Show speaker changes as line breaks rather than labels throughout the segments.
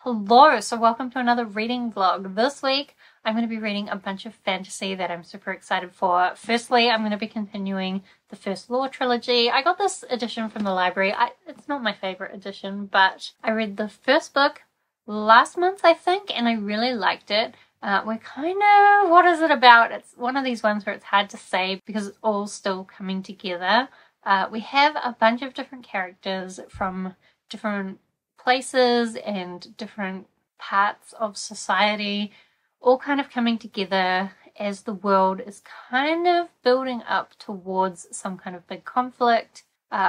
Hello, so welcome to another reading vlog. This week I'm going to be reading a bunch of fantasy that I'm super excited for. Firstly, I'm going to be continuing the First Law trilogy. I got this edition from the library. It's not my favorite edition, but I read the first book last month, I think, and I really liked it. We're kind of, what is it about? It's one of these ones where it's hard to say because it's all still coming together. We have a bunch of different characters from different places and different parts of society all kind of coming together as the world is kind of building up towards some kind of big conflict.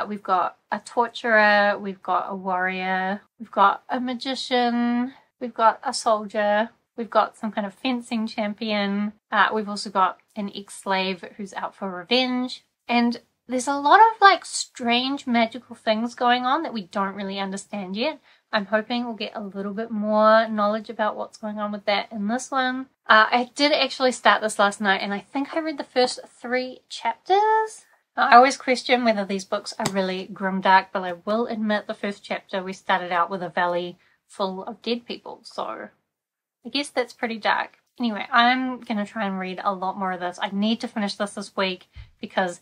We've got a torturer, we've got a warrior, we've got a magician, we've got a soldier, we've got some kind of fencing champion, we've also got an ex-slave who's out for revenge, and there's a lot of like strange magical things going on that we don't really understand yet. I'm hoping we'll get a little bit more knowledge about what's going on with that in this one. I did actually start this last night and I think I read the first 3 chapters. I always question whether these books are really grimdark, but I will admit the first chapter we started out with a valley full of dead people, so I guess that's pretty dark. Anyway, I'm going to try and read a lot more of this. I need to finish this week because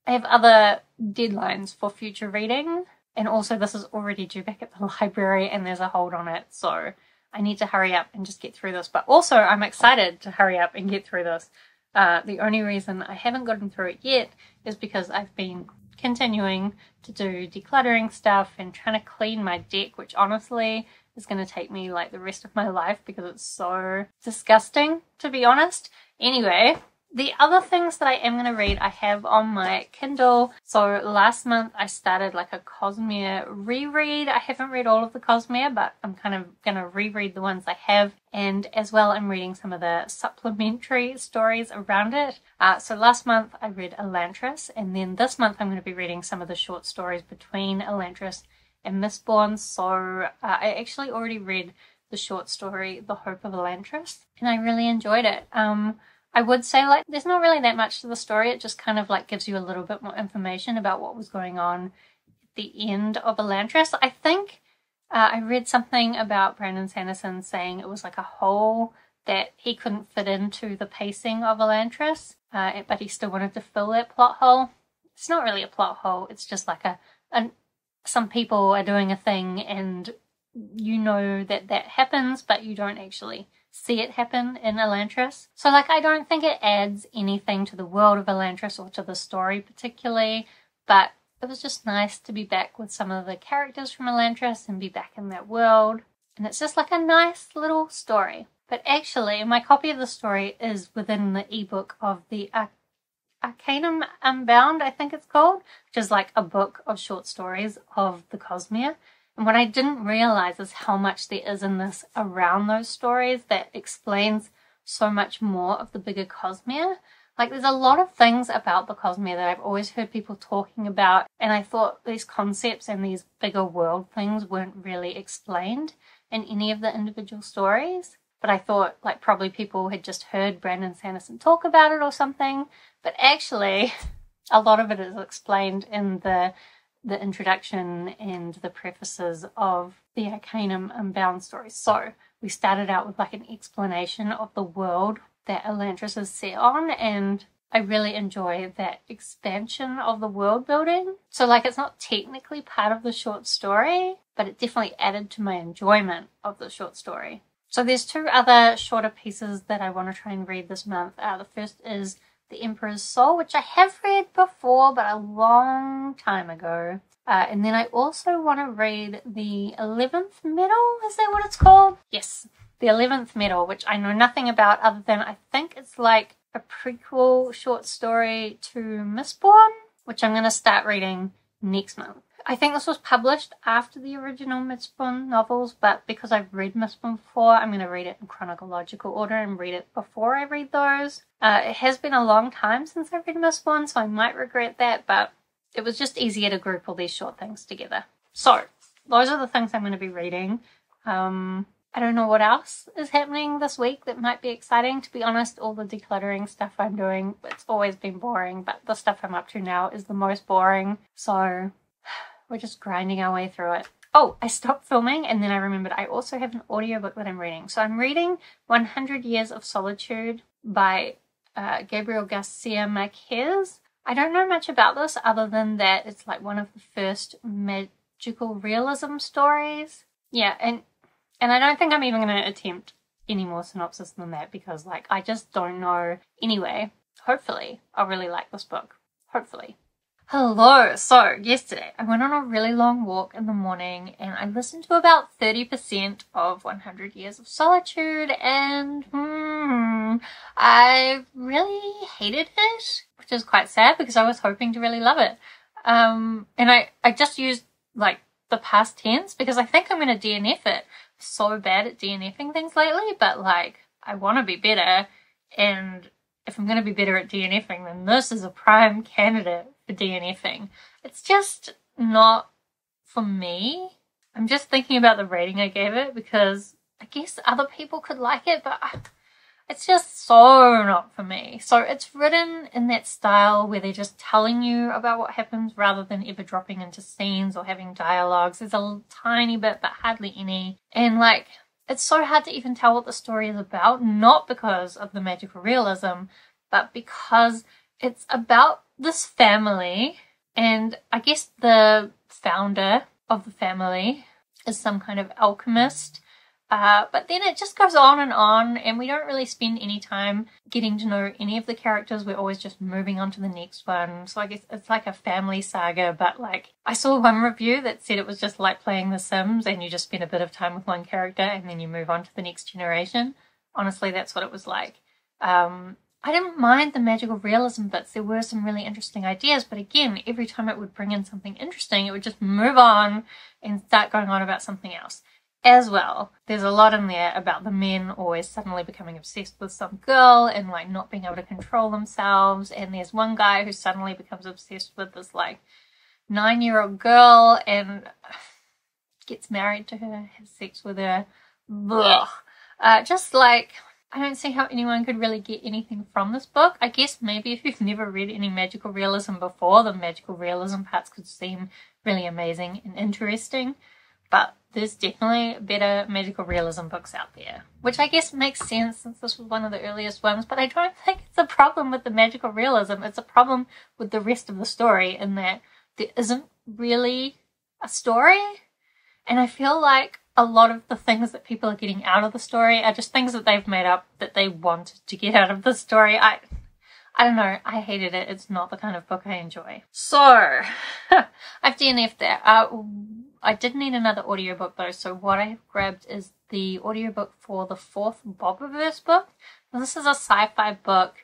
I have other deadlines for future reading, and also this is already due back at the library and there's a hold on it, so I need to hurry up and just get through this. But also I'm excited to hurry up and get through this. The only reason I haven't gotten through it yet is because I've been continuing to do decluttering stuff and trying to clean my deck, which honestly is going to take me like the rest of my life because it's so disgusting, to be honest. Anyway, the other things that I am going to read I have on my Kindle. So last month I started like a Cosmere reread. I haven't read all of the Cosmere, but I'm kind of going to reread the ones I have. And as well, I'm reading some of the supplementary stories around it. So last month I read Elantris, and then this month I'm going to be reading some of the short stories between Elantris and Mistborn. So I actually already read the short story The Hope of Elantris, and I really enjoyed it. I would say like there's not really that much to the story. It just kind of like gives you a little bit more information about what was going on at the end of Elantris. I think I read something about Brandon Sanderson saying it was like a hole that he couldn't fit into the pacing of Elantris, but he still wanted to fill that plot hole. It's not really a plot hole. It's just like some people are doing a thing and you know that happens, but you don't actually see it happen in Elantris. So like I don't think it adds anything to the world of Elantris or to the story particularly, but it was just nice to be back with some of the characters from Elantris and be back in that world. And it's just like a nice little story. But actually my copy of the story is within the ebook of the Arcanum Unbound, I think it's called, which is like a book of short stories of the Cosmere. And what I didn't realize is how much there is in this around those stories that explains so much more of the bigger Cosmere. Like there's a lot of things about the Cosmere that I've always heard people talking about, and I thought these concepts and these bigger world things weren't really explained in any of the individual stories. But I thought like probably people had just heard Brandon Sanderson talk about it or something. But actually a lot of it is explained in the introduction and the prefaces of the Arcanum Unbound stories. So we started out with like an explanation of the world that Elantris is set on, and I really enjoy that expansion of the world building. So like it's not technically part of the short story, but it definitely added to my enjoyment of the short story. So there's 2 other shorter pieces that I want to try and read this month. The first is The Emperor's Soul, which I have read before, but a long time ago. And then I also want to read The 11th Metal, is that what it's called? Yes, The 11th Metal, which I know nothing about other than I think it's like a prequel short story to Mistborn, which I'm going to start reading next month. I think this was published after the original Mistborn novels, but because I've read Mistborn before, I'm going to read it in chronological order and read it before I read those. It has been a long time since I've read Mistborn, so I might regret that, but it was just easier to group all these short things together. So, those are the things I'm going to be reading. I don't know what else is happening this week that might be exciting. To be honest, all the decluttering stuff I'm doing, it's always been boring, but the stuff I'm up to now is the most boring. So we're just grinding our way through it. Oh, I stopped filming and then I remembered I also have an audiobook that I'm reading. So I'm reading 100 Years of Solitude by Gabriel Garcia Marquez. I don't know much about this other than that it's like one of the first magical realism stories. Yeah, and I don't think I'm even going to attempt any more synopsis than that because like I just don't know. Anyway, hopefully I'll really like this book. Hopefully. Hello! So, yesterday I went on a really long walk in the morning and I listened to about 30% of 100 Years of Solitude and I really hated it, which is quite sad because I was hoping to really love it. And I just used like the past tense because I think I'm going to DNF it. I'm so bad at DNFing things lately, but like I want to be better, and if I'm going to be better at DNFing, then this is a prime candidate for DNFing. It's just not for me. I'm just thinking about the rating I gave it because I guess other people could like it, but it's just so not for me. So it's written in that style where they're just telling you about what happens rather than ever dropping into scenes or having dialogues. There's a tiny bit, but hardly any. And like, it's so hard to even tell what the story is about, not because of the magical realism, but because it's about this family, and I guess the founder of the family is some kind of alchemist, but then it just goes on, and we don't really spend any time getting to know any of the characters. We're always just moving on to the next one. So I guess it's like a family saga, but like I saw one review that said it was just like playing The Sims and you just spend a bit of time with one character and then you move on to the next generation. Honestly, that's what it was like. I didn't mind the magical realism bits. There were some really interesting ideas, but again, every time it would bring in something interesting, it would just move on and start going on about something else. As well, there's a lot in there about the men always suddenly becoming obsessed with some girl and like not being able to control themselves, and there's one guy who suddenly becomes obsessed with this like 9-year-old girl and gets married to her, has sex with her. Blah. Just like, I don't see how anyone could really get anything from this book. I guess maybe if you've never read any magical realism before, the magical realism parts could seem really amazing and interesting. But there's definitely better magical realism books out there, which I guess makes sense since this was one of the earliest ones. But I don't think it's a problem with the magical realism. It's a problem with the rest of the story in that there isn't really a story. And I feel like a lot of the things that people are getting out of the story are just things that they've made up that they wanted to get out of the story. I don't know. I hated it. It's not the kind of book I enjoy. So, I've DNF'd that. I did need another audiobook though, so what I have grabbed is the audiobook for the 4th Bobiverse book. Now, this is a sci-fi book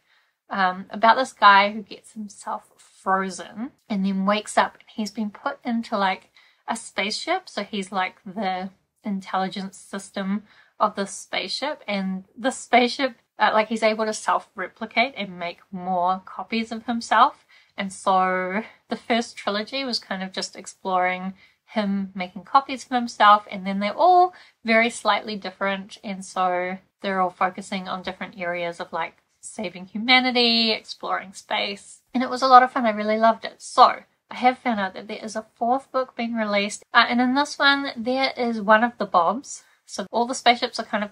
about this guy who gets himself frozen and then wakes up and he's been put into like a spaceship. So he's like the intelligence system of the spaceship, and the spaceship like he's able to self-replicate and make more copies of himself. And so the first trilogy was kind of just exploring him making copies of himself, and then they're all very slightly different, and so they're all focusing on different areas of like saving humanity, exploring space, and it was a lot of fun. I really loved it. So I have found out that there is a 4th book being released, and in this one there is one of the Bobs. So all the spaceships are kind of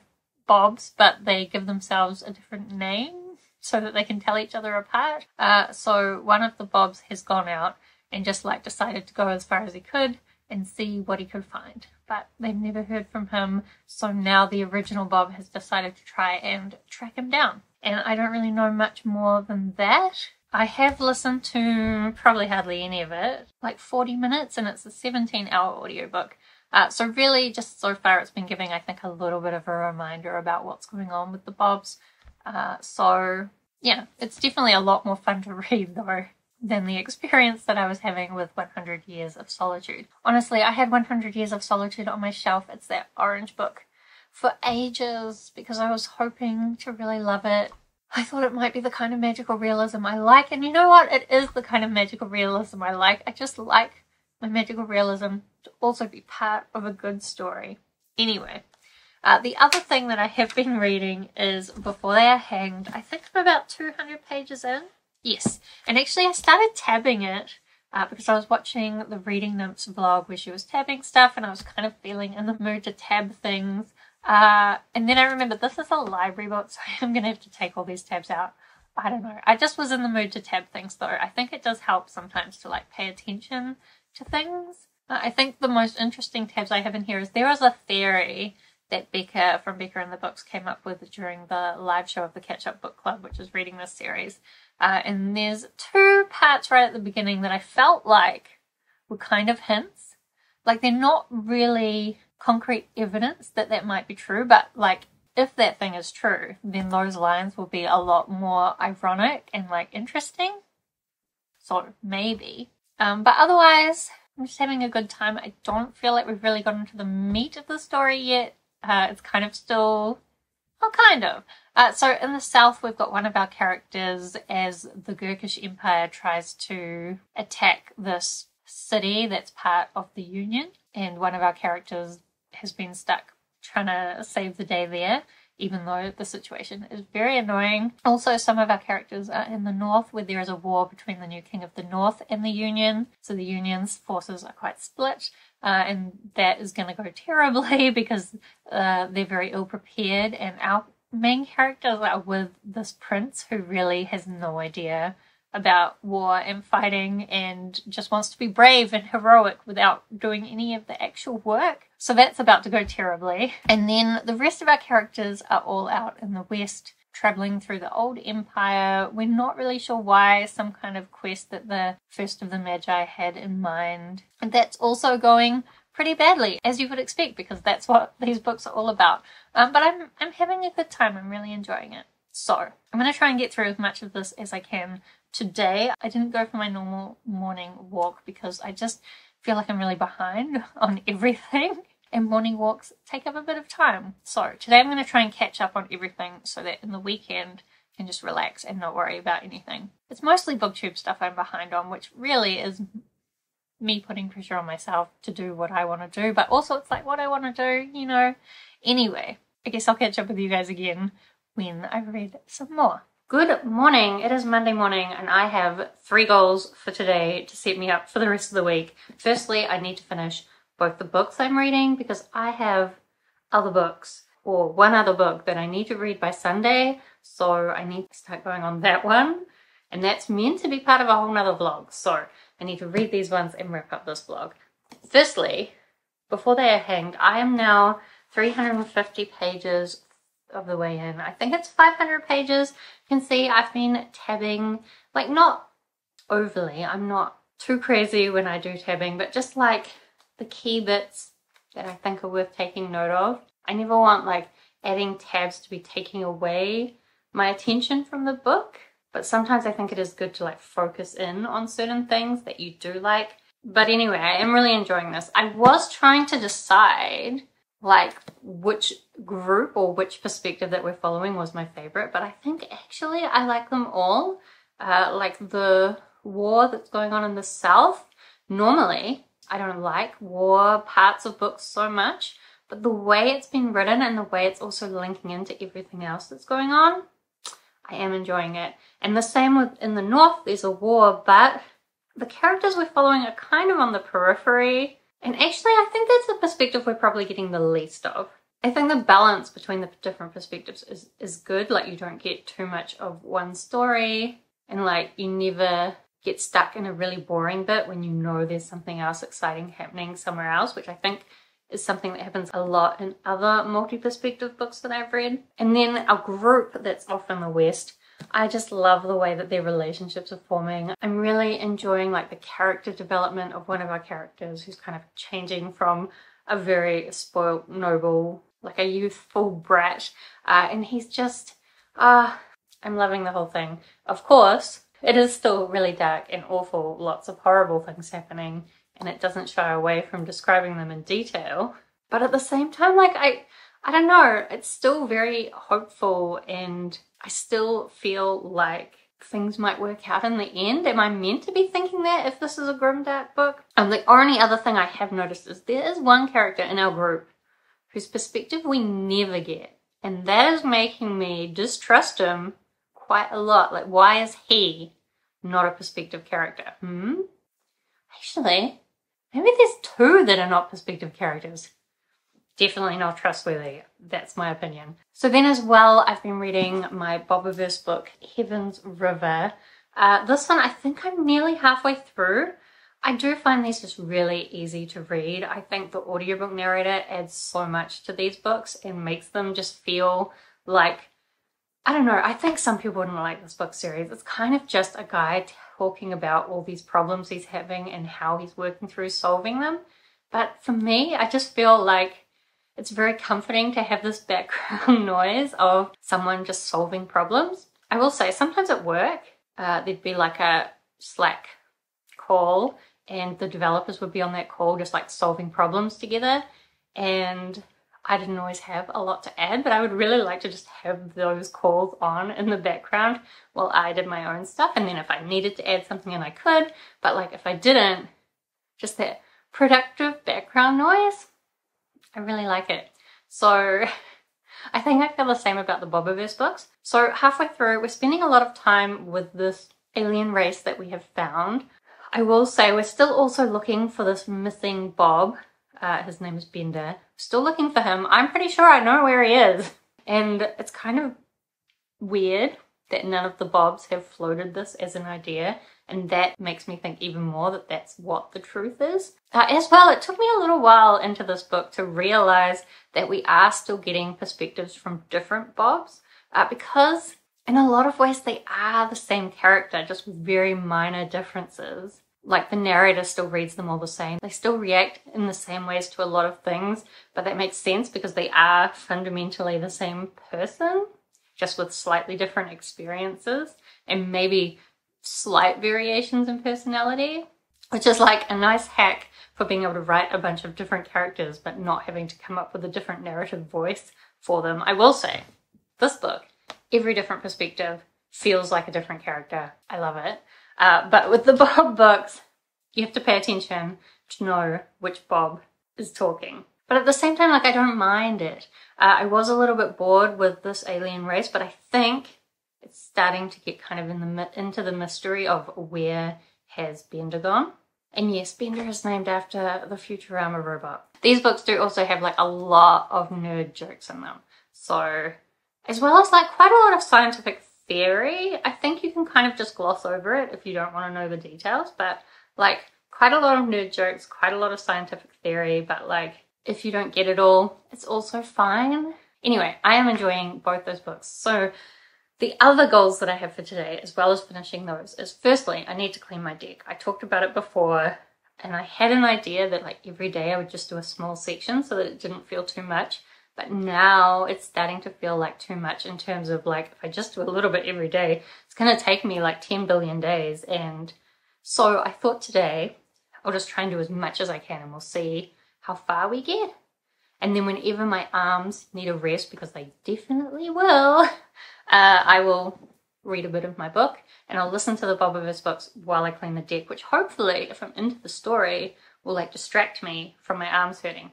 Bobs, but they give themselves a different name so that they can tell each other apart. So one of the Bobs has gone out and just like decided to go as far as he could and see what he could find, but they've never heard from him. So now the original Bob has decided to try and track him down, and I don't really know much more than that. I have listened to probably hardly any of it, like 40 minutes, and it's a 17-hour audiobook. So really just so far it's been giving, I think, a little bit of a reminder about what's going on with the Bobs. So yeah, it's definitely a lot more fun to read though than the experience that I was having with 100 Years of Solitude. Honestly, I had 100 Years of Solitude on my shelf. It's that orange book for ages because I was hoping to really love it. I thought it might be the kind of magical realism I like, and you know what? It is the kind of magical realism I like. I just like my magical realism to also be part of a good story. Anyway, the other thing that I have been reading is Before They Are Hanged. I think I'm about 200 pages in. Yes, and actually I started tabbing it because I was watching the Reading Nymphs vlog where she was tabbing stuff and I was kind of feeling in the mood to tab things. And then I remembered this is a library book, so I'm going to have to take all these tabs out. I don't know. I just was in the mood to tab things though. I think it does help sometimes to like pay attention to things. I think the most interesting tabs I have in here is there was a theory that Becca from Becca in the Books came up with during the live show of the Catch Up Book Club, which is reading this series. And there's two parts right at the beginning that I felt like were kind of hints. Like they're not really concrete evidence that that might be true, but like if that thing is true, then those lines will be a lot more ironic and like interesting. So maybe. But otherwise, I'm just having a good time. I don't feel like we've really gotten to the meat of the story yet. It's kind of still, well, kind of. So in the south, we've got one of our characters as the Gurkish Empire tries to attack this city that's part of the Union. And one of our characters has been stuck trying to save the day there, even though the situation is very annoying. Also, some of our characters are in the north where there is a war between the new king of the north and the Union. So the Union's forces are quite split. And that is going to go terribly because they're very ill prepared, and our main characters are with this prince who really has no idea about war and fighting and just wants to be brave and heroic without doing any of the actual work. So that's about to go terribly. And then the rest of our characters are all out in the west, traveling through the old empire. We're not really sure why, some kind of quest that the first of the Magi had in mind. And that's also going pretty badly, as you would expect, because that's what these books are all about. But I'm having a good time. I'm really enjoying it. So I'm going to try and get through as much of this as I can today. I didn't go for my normal morning walk because I just feel like I'm really behind on everything. And morning walks take up a bit of time. So today I'm going to try and catch up on everything so that in the weekend I can just relax and not worry about anything. It's mostly booktube stuff I'm behind on, which really is me putting pressure on myself to do what I want to do. But also it's like what I want to do, you know. Anyway, I guess I'll catch up with you guys again when I've read some more. Good morning. It is Monday morning and I have 3 goals for today to set me up for the rest of the week. Firstly, I need to finish both the books I'm reading because I have other books, or one other book that I need to read by Sunday, so I need to start going on that one, and that's meant to be part of a whole nother vlog, so I need to read these ones and wrap up this vlog. Firstly, before they are hanged, I am now 350 pages of the way in. I think it's 500 pages. You can see I've been tabbing, like not overly, I'm not too crazy when I do tabbing, but just like the key bits that I think are worth taking note of. I never want like adding tabs to be taking away my attention from the book, but sometimes I think it is good to like focus in on certain things that you do like. But anyway, I am really enjoying this. I was trying to decide like which group or which perspective that we're following was my favorite, but I think actually I like them all. Like the war that's going on in the south, normally I don't like war parts of books so much, but the way it's been written and the way it's also linking into everything else that's going on, I am enjoying it. And the same with in the north, there's a war, but the characters we're following are kind of on the periphery. And actually, I think that's the perspective we're probably getting the least of. I think the balance between the different perspectives is good. Like you don't get too much of one story and like you never get stuck in a really boring bit when you know there's something else exciting happening somewhere else, which I think is something that happens a lot in other multi-perspective books that I've read. And then our group that's off in the west, I just love the way that their relationships are forming. I'm really enjoying like the character development of one of our characters who's kind of changing from a very spoiled noble, like a youthful brat, and he's just, I'm loving the whole thing. Of course, it is still really dark and awful, lots of horrible things happening, and it doesn't shy away from describing them in detail. But at the same time, like, I don't know, it's still very hopeful, and I still feel like things might work out in the end. Am I meant to be thinking that if this is a grimdark book? The only other thing I have noticed is there is one character in our group whose perspective we never get, and that is making me distrust him quite a lot. Like, why is he not a perspective character? Actually, maybe there's 2 that are not perspective characters. Definitely not trustworthy. That's my opinion. So then as well, I've been reading my Bobiverse book, Heaven's River. This one, I think I'm nearly halfway through. I do find these just really easy to read. I think the audiobook narrator adds so much to these books and makes them just feel like, I don't know, I think some people wouldn't like this book series. It's kind of just a guy talking about all these problems he's having and how he's working through solving them. But for me, I just feel like it's very comforting to have this background noise of someone just solving problems. I will say, sometimes at work, there'd be like a Slack call and the developers would be on that call just like solving problems together. And I didn't always have a lot to add, but I would really like to just have those calls on in the background while I did my own stuff. And then if I needed to add something in, I could. But like if I didn't, just that productive background noise, I really like it. So I think I feel the same about the Bobiverse books. So halfway through, we're spending a lot of time with this alien race that we have found. I will say we're still also looking for this missing Bob. His name is Bender. Still looking for him. I'm pretty sure I know where he is. And it's kind of weird that none of the Bobs have floated this as an idea. And that makes me think even more that that's what the truth is. As well, it took me a little while into this book to realize that we are still getting perspectives from different Bobs. Because in a lot of ways they are the same character, just with very minor differences. Like the narrator still reads them all the same. They still react in the same ways to a lot of things, but that makes sense because they are fundamentally the same person, just with slightly different experiences and maybe slight variations in personality, which is like a nice hack for being able to write a bunch of different characters but not having to come up with a different narrative voice for them. I will say, this book, every different perspective feels like a different character. I love it. But with the Bob books, you have to pay attention to know which Bob is talking. But at the same time, like, I don't mind it. I was a little bit bored with this alien race, but I think it's starting to get kind of into the mystery of where has Bender gone. And yes, Bender is named after the Futurama robot. These books do also have like a lot of nerd jokes in them. So, as well as like quite a lot of scientific theory. I think you can kind of just gloss over it if you don't want to know the details, but like quite a lot of nerd jokes, quite a lot of scientific theory, but like if you don't get it all, it's also fine. Anyway, I am enjoying both those books. So the other goals that I have for today, as well as finishing those, is firstly, I need to clean my deck. I talked about it before, and I had an idea that like every day I would just do a small section so that it didn't feel too much. But now it's starting to feel like too much in terms of like, if I just do a little bit every day, it's going to take me like 10 billion days. And so I thought today I'll just try and do as much as I can and we'll see how far we get. And then whenever my arms need a rest, because they definitely will, I will read a bit of my book and I'll listen to the Bobiverse books while I clean the deck, which hopefully, if I'm into the story, will like distract me from my arms hurting.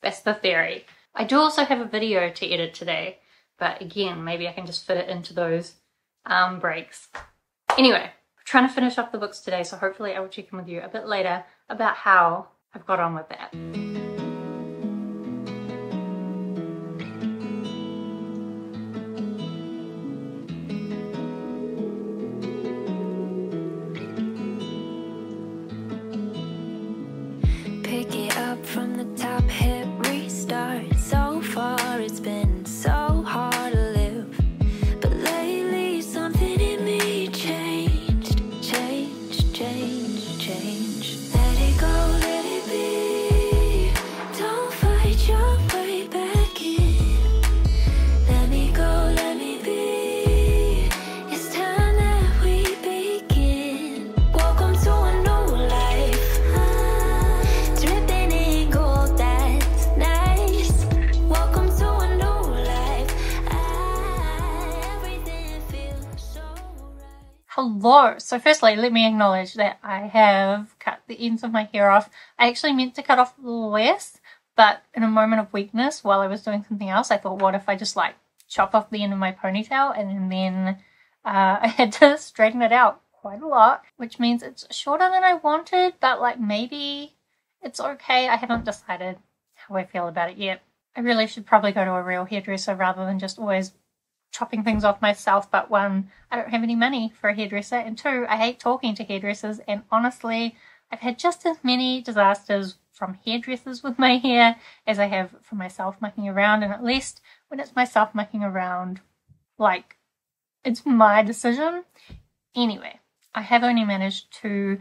That's the theory. I do also have a video to edit today, but again, maybe I can just fit it into those arm breaks. Anyway, we're trying to finish off the books today, so hopefully I will check in with you a bit later about how I've got on with that.
Pick it up from the top, hit restart. So far it's been so hard to live, but lately something in me changed. Let it go, let it be. Don't fight your way back in. Let me go, let me be. It's time that we begin. Welcome to a new life. Dripping in gold, that's nice. Welcome to a new life. Everything feels so right.
Hello! So firstly, let me acknowledge that I have cut the ends of my hair off. I actually meant to cut off less, but in a moment of weakness while I was doing something else, I thought, what if I just like chop off the end of my ponytail, and then I had to straighten it out quite a lot, which means it's shorter than I wanted, but like maybe it's okay. I haven't decided how I feel about it yet. I really should probably go to a real hairdresser rather than just always chopping things off myself. But one, I don't have any money for a hairdresser, and two, I hate talking to hairdressers, and honestly, I've had just as many disasters from hairdressers with my hair as I have for myself mucking around, and at least when it's myself mucking around, like, it's my decision. Anyway, I have only managed to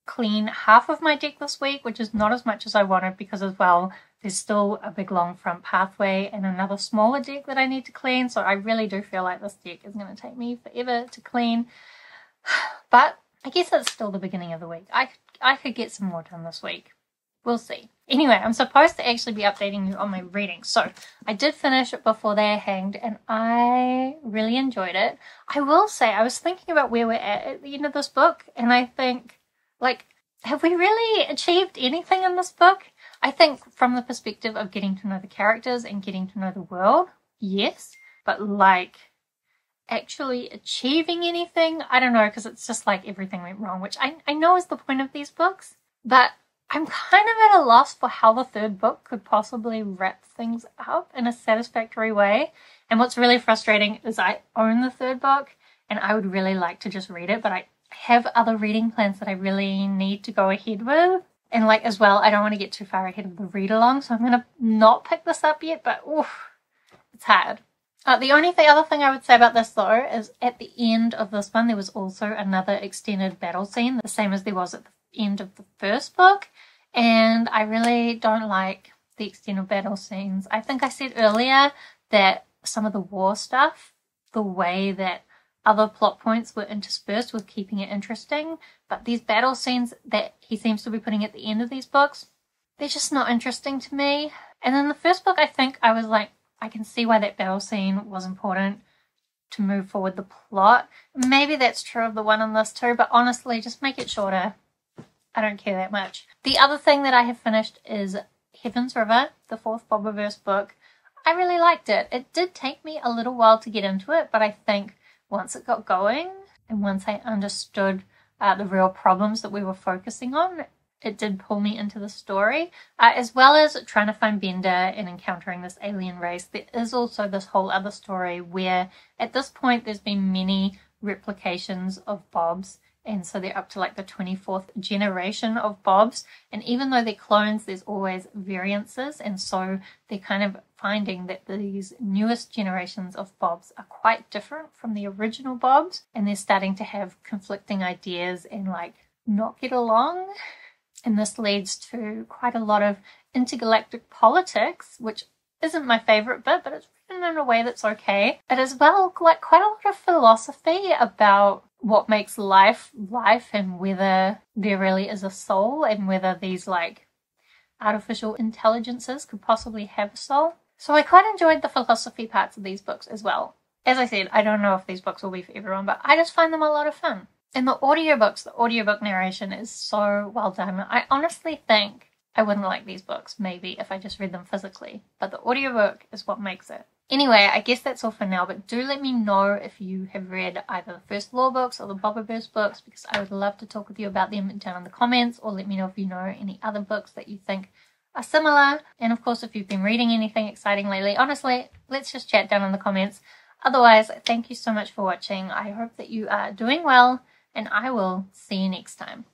clean half of my deck this week, which is not as much as I wanted because as well, there's still a big long front pathway and another smaller deck that I need to clean, so I really do feel like this deck is going to take me forever to clean. But I guess it's still the beginning of the week. I could get some more done this week. We'll see. Anyway, I'm supposed to actually be updating you on my reading. So I did finish it Before They Are Hanged and I really enjoyed it. I will say, I was thinking about where we're at the end of this book, and I think, like, have we really achieved anything in this book? I think from the perspective of getting to know the characters and getting to know the world, yes. But like, actually achieving anything, I don't know, because it's just like everything went wrong, which I know is the point of these books, but I'm kind of at a loss for how the third book could possibly wrap things up in a satisfactory way. And what's really frustrating is I own the third book and I would really like to just read it, but I have other reading plans that I really need to go ahead with. And like as well, I don't want to get too far ahead of the read along, so I'm going to not pick this up yet, but oof, it's hard. The other thing I would say about this though is at the end of this one there was also another extended battle scene, the same as there was at the end of the first book, and I really don't like the extended battle scenes. I think I said earlier that some of the war stuff, the way that other plot points were interspersed with keeping it interesting, but these battle scenes that he seems to be putting at the end of these books, they're just not interesting to me. And in the first book I think I was like, I can see why that battle scene was important to move forward the plot. Maybe that's true of the one in this too, but honestly, just make it shorter. I don't care that much. The other thing that I have finished is Heaven's River, the fourth Bobiverse book. I really liked it. It did take me a little while to get into it, but I think once it got going and once I understood the real problems that we were focusing on, it did pull me into the story, as well as trying to find Bender and encountering this alien race. There is also this whole other story where at this point there's been many replications of Bobs, and so they're up to like the 24th generation of Bobs, and even though they're clones there's always variances, and so they're kind of finding that these newest generations of Bobs are quite different from the original Bobs, and they're starting to have conflicting ideas and like not get along. And this leads to quite a lot of intergalactic politics, which isn't my favourite bit, but it's written in a way that's okay. But as well, like quite a lot of philosophy about what makes life life and whether there really is a soul and whether these like artificial intelligences could possibly have a soul. So I quite enjoyed the philosophy parts of these books as well. As I said, I don't know if these books will be for everyone, but I just find them a lot of fun. And the audiobooks, the audiobook narration is so well done. I honestly think I wouldn't like these books, maybe, if I just read them physically. But the audiobook is what makes it. Anyway, I guess that's all for now, but do let me know if you have read either the first Lore books or the Bobiverse books, because I would love to talk with you about them down in the comments, or let me know if you know any other books that you think are similar. And of course, if you've been reading anything exciting lately, honestly, let's just chat down in the comments. Otherwise, thank you so much for watching. I hope that you are doing well, and I will see you next time.